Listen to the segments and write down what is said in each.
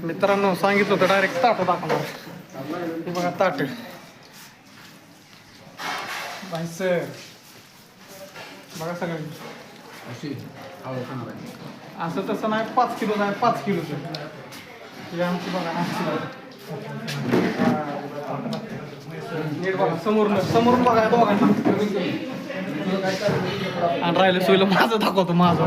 मित्रांनो सांगितलं होतं डायरेक्ट ताटं दाखवणार. हे बघा ताट बाई सर बघा सगळं असं तसं नाही 5 किलो नाही 5 किलोचं हे आमची बघा नीट बघा समोरून बघा दोघांना आणि राहिलं सोयलं माझं दाखवतो माझं.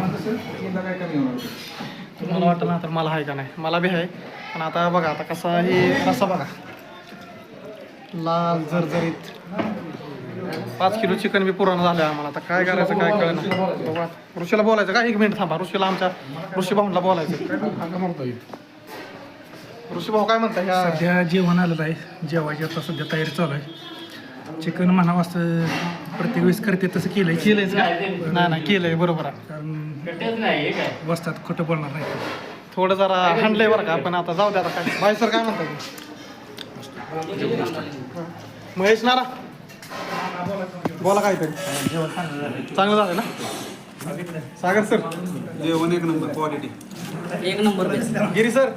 मला वाटतं ना तर मला आहे का नाही मला बी आहे पण आता बघा आता कसा हे कसा बघा लाल जरजरीत 5 किलो चिकन बी पुराण झालं आम्हाला. आता काय करायचं काय कळलं ना बाबा. ऋषीला बोलायचं का 1 मिनिट थांबा. ऋषीला आमच्या ऋषी भाऊंला बोलायचं. ऋषी भाऊ काय म्हणता ह्या सध्या जेवण आलेलं आहे. जेवायची आता सध्या तयारी चालू आहे. चिकन म्हणावं असं प्रत्येक वेळेस करते तसं केलंय नाही केलंय बरोबर आहे. कारण वस्तात खोटं बोलणार नाही. थोडं जरा हाणलंय बरं का पण आता जाऊ द्या. आता काय भाई सर काय म्हणतात महेश नारा बोला काहीतरी चांगलं झालं ना सागर सर जेवण 1 नंबर क्वालिटी 1 नंबर गिरी सर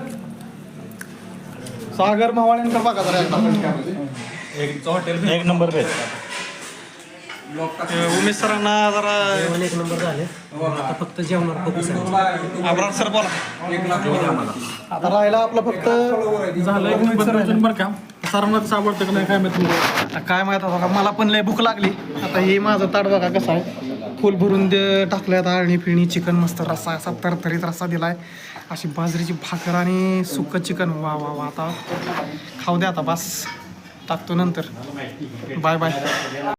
सागर मावाळ्यांकर बघा जरा एक नंबर बेस्ट. उमेश सरांना जरा 1 नंबर झाले. आता फक्त जेवणार फोकस आहे. आबरार सर बोला. आता राहिला आपलं फक्त झालं एक नंबर बरं का. सरांना कसं आवडतं का नाही काय माहिती काय माहित बघा. मला पण लय भूक लागली. आता हे माझं ताट बघा कसं आहे फुल भरून टाकलं. आता आळणी फिरणी चिकन मस्त रस्सा असा तरतरीत रस्सा दिलाय. अशी बाजरीची भाकर आणि सुक्कं चिकन वा वा वा. आता खाऊ द्या आता बस टाकतो नंतर. Bye bye.